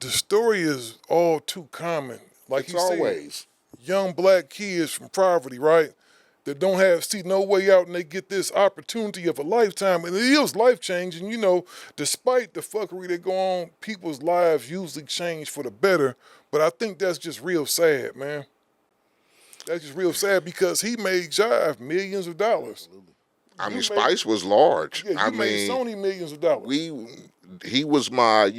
the story is all too common. Like It's you said, always. young black kids from poverty, right? That don't see no way out, and they get this opportunity of a lifetime, and it is life changing. Despite the fuckery that go on, people's lives usually change for the better. But I think that's just real sad, man. That's just real sad because he made Jive millions of dollars. I mean, You made, Spice was large. yeah, I you made mean, Sony millions of dollars. he was my,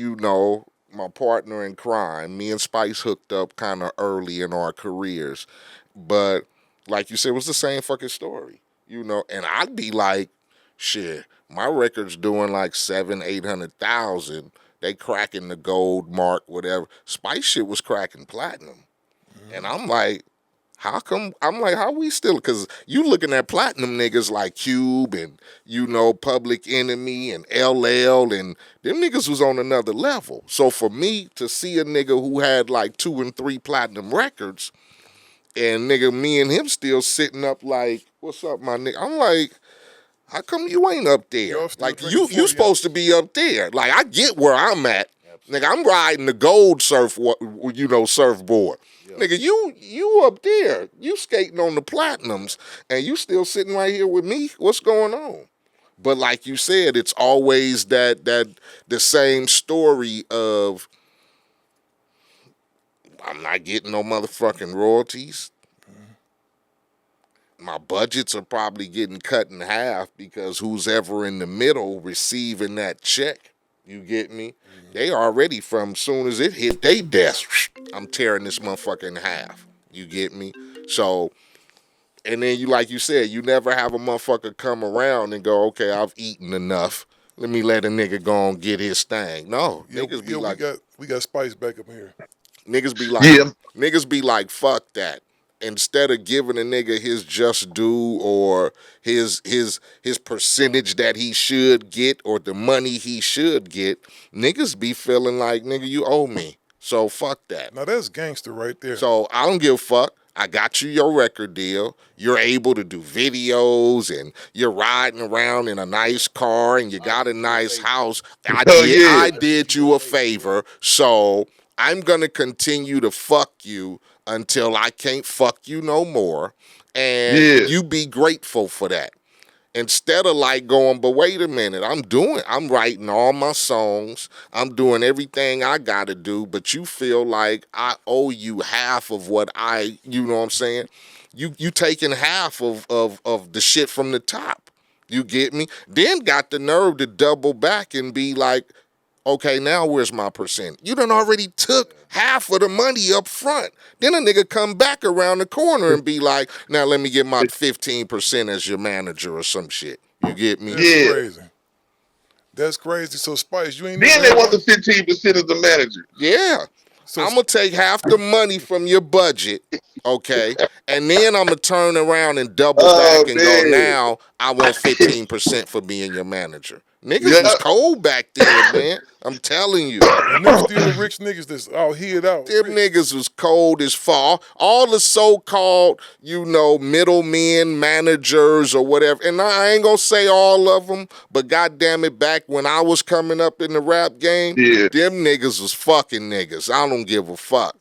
my partner in crime. Me and Spice hooked up kind of early in our careers, but like you said, it was the same fucking story, And I'd be like, shit, my record's doing like 700,000, 800,000. They cracking the gold mark, whatever. Spice shit was cracking platinum, and I'm like, how come? I'm like, how we still? Because you looking at platinum niggas like Cube and, Public Enemy and LL, and them niggas was on another level. So for me to see a nigga who had like 2 and 3 platinum records, and nigga, me and him still sitting up like, what's up, my nigga? I'm like, how come you ain't up there? Y'all still Like drinking you 40 supposed to be up there. Like I get where I'm at. Nigga, I'm riding the gold surfboard. Yep. Nigga, you up there. You skating on the platinums, and you still sitting right here with me. What's going on? But like you said, it's always that the same story of I'm not getting no motherfucking royalties. My budgets are probably getting cut in half because who's ever in the middle receiving that check, you get me? Mm-hmm. They already from soon as it hit they desk, I'm tearing this motherfucker in half. You get me? So, and then like you said, you never have a motherfucker come around and go, okay, I've eaten enough. Let me let a nigga go and get his thing. No, niggas be like, we got Spice back up here. Niggas be like, fuck that. Instead of giving a nigga his just due or his percentage that he should get or the money he should get, niggas be feeling like, nigga, you owe me. So fuck that. Now that's gangster right there. So I don't give a fuck. I got you your record deal. You're able to do videos and you're riding around in a nice car and you got a nice house. I did you a favor. So I'm going to continue to fuck you until I can't fuck you no more. And you be grateful for that. Instead of like going, but wait a minute, I'm writing all my songs. I'm doing everything I got to do, but you feel like I owe you half of what you know what I'm saying? You taking half of the shit from the top. You get me? Then got the nerve to double back and be like, okay, now where's my percent? You done already took half of the money up front. Then a nigga come back around the corner and be like, now let me get my 15% as your manager or some shit. You get me? That's crazy. That's crazy. So Spice, you ain't then they want the 15% as the manager. Yeah. So I'm going to take half the money from your budget, okay? And then I'm going to turn around and double back and go, now I want 15% for being your manager. Niggas was cold back then, man. I'm telling you. And them still the rich niggas that's out here out. Them niggas was cold as fall. All the so-called, middlemen, managers or whatever. And I ain't gonna say all of them, but goddamn it, back when I was coming up in the rap game, them niggas was fucking niggas. I don't give a fuck.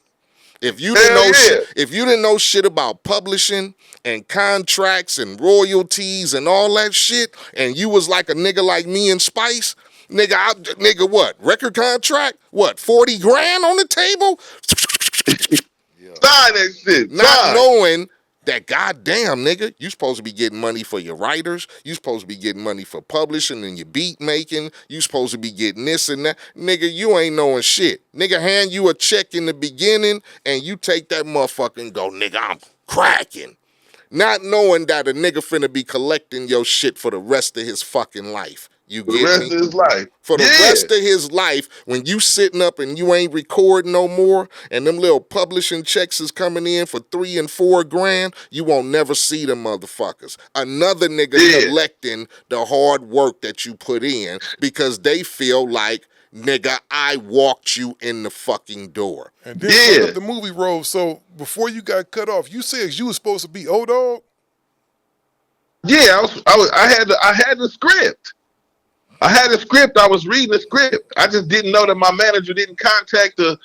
If you didn't know shit about publishing and contracts and royalties and all that shit, and you was like a nigga like me and Spice, nigga what? Record contract? What? 40 grand on the table? Sign that shit. Not knowing that goddamn nigga, you supposed to be getting money for your writers, you supposed to be getting money for publishing and your beat making, you supposed to be getting this and that. Nigga, you ain't knowing shit. Nigga hand you a check in the beginning and you take that motherfucker and go, nigga, I'm cracking. Not knowing that a nigga finna be collecting your shit for the rest of his fucking life. You get me? For the rest of his life. For the rest of his life, when you sitting up and you ain't recording no more, and them little publishing checks is coming in for 3 and 4 grand, you won't never see them motherfuckers. Another nigga collecting the hard work that you put in because they feel like, nigga, I walked you in the fucking door. And then the movie role. So before you got cut off, you said you was supposed to be O-Dog? Yeah, I had the script. I had a script. I was reading the script. I just didn't know that my manager didn't contact the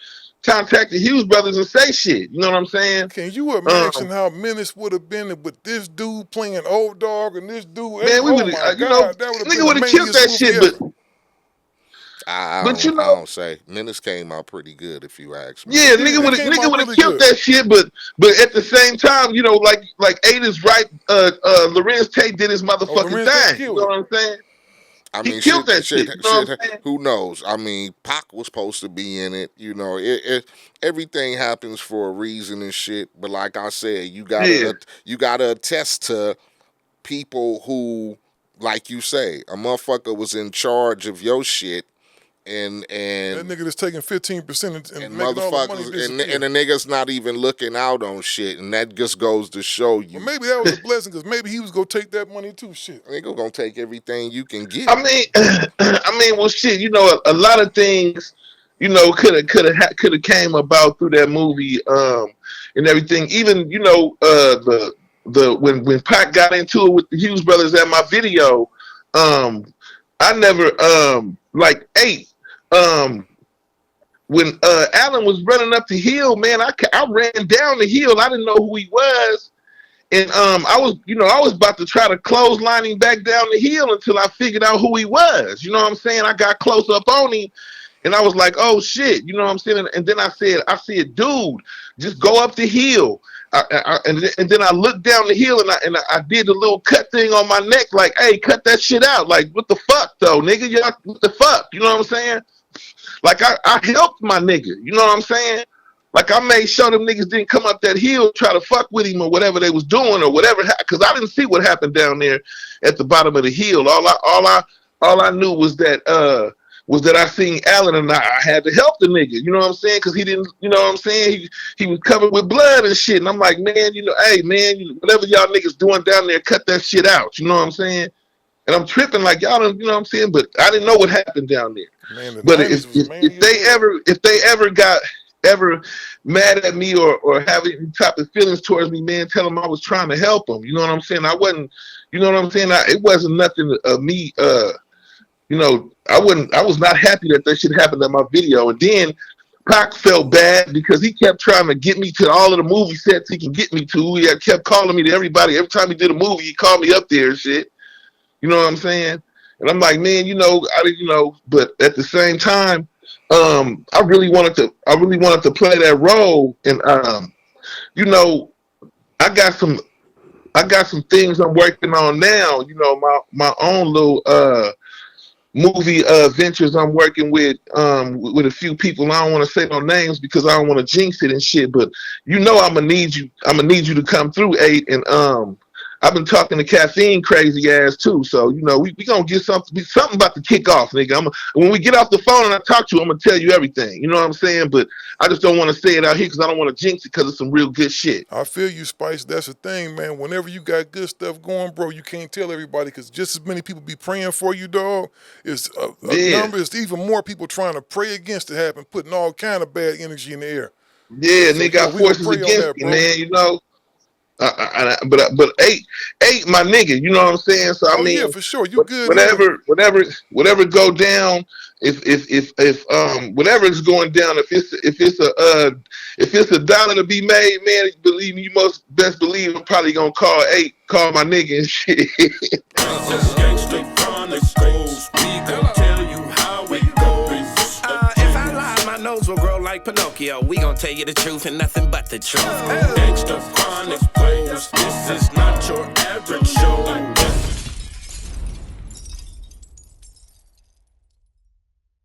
Hughes Brothers and say shit. You know what I'm saying? Can you imagine how Menace would have been with this dude playing old dog and this dude? Man, we oh would my have, God, that would have nigga been would the have killed that maniest shit. movie ever. But I don't say. Menace came out pretty good, if you ask me. yeah, nigga would have really killed that shit. But at the same time, you know, like Eiht is right. Lorenz Tate did his motherfucking thing. You know what I'm saying? I he mean, killed that shit. You know who knows? I mean, Pac was supposed to be in it. You know, everything happens for a reason and shit. But like I said, you gotta attest to people who, like you say, a motherfucker was in charge of your shit. And that nigga that's taking 15% and making all the money and the nigga's not even looking out on shit, and that just goes to show you. Well, maybe that was a blessing because maybe he was gonna take that money too. Shit, nigga gonna take everything you can get. I mean, well, shit. You know, a lot of things, you know, could have came about through that movie, and everything. Even you know, when Pac got into it with the Hughes Brothers at my video, I never like Eiht. When Alan was running up the hill, man, I ran down the hill. I didn't know who he was, and I was about to try to clothesline him back down the hill until I figured out who he was. You know what I'm saying? I got close up on him, and I was like, "Oh shit!" You know what I'm saying? And then I said, "Dude, just go up the hill." And then I looked down the hill and I did a little cut thing on my neck, like, "Hey, cut that shit out!" Like, what the fuck, though, nigga? Y'all, what the fuck? You know what I'm saying? Like, I helped my nigga. You know what I'm saying? Like, I made sure them niggas didn't come up that hill try to fuck with him or whatever they was doing or whatever, because I didn't see what happened down there at the bottom of the hill. All I knew was that I seen Alan and I had to help the nigga. You know what I'm saying? Because he didn't. You know what I'm saying? He was covered with blood and shit. And I'm like, man, you know, hey man, whatever y'all niggas doing down there, cut that shit out. You know what I'm saying? And I'm tripping like y'all don't, you know what I'm saying? But I didn't know what happened down there. Man, but if they ever got mad at me or have any type of feelings towards me, man, tell them I was trying to help them. You know what I'm saying? I wasn't, you know what I'm saying? It wasn't nothing of me, you know, I was not happy that shit happened at my video. And then Pac felt bad because he kept trying to get me to all of the movie sets he can get me to. He kept calling me to everybody. Every time he did a movie, he called me up there and shit. You know what I'm saying? And I'm like, man, but at the same time, I really wanted to play that role. And, you know, I got some things I'm working on now, you know, my own little, movie ventures I'm working with a few people. I don't want to say no names because I don't want to jinx it and shit, but you know I'm gonna need you to come through, Eiht, and I've been talking to Caffeine crazy ass too, so you know we gonna get something about to kick off, nigga. When we get off the phone and I talk to you, I'm gonna tell you everything. You know what I'm saying? But I just don't want to say it out here because I don't want to jinx it because it's some real good shit. I feel you, Spice. That's the thing, man. Whenever you got good stuff going, bro, you can't tell everybody because just as many people be praying for you, dog. It's a number. It's even more people trying to pray against it happen, putting all kind of bad energy in the air. Yeah, so, nigga, got forces against me, man. You know. But Eiht, my nigga, you know what I'm saying? So I mean, yeah, for sure, you good. Whatever go down, if whatever is going down, if it's a dollar to be made, man, believe me, you must best believe I'm probably gonna call Eiht, call my nigga and shit. Nose will grow like Pinocchio. We gon' tell you the truth and nothing but the truth. Extra chronic players, this is not your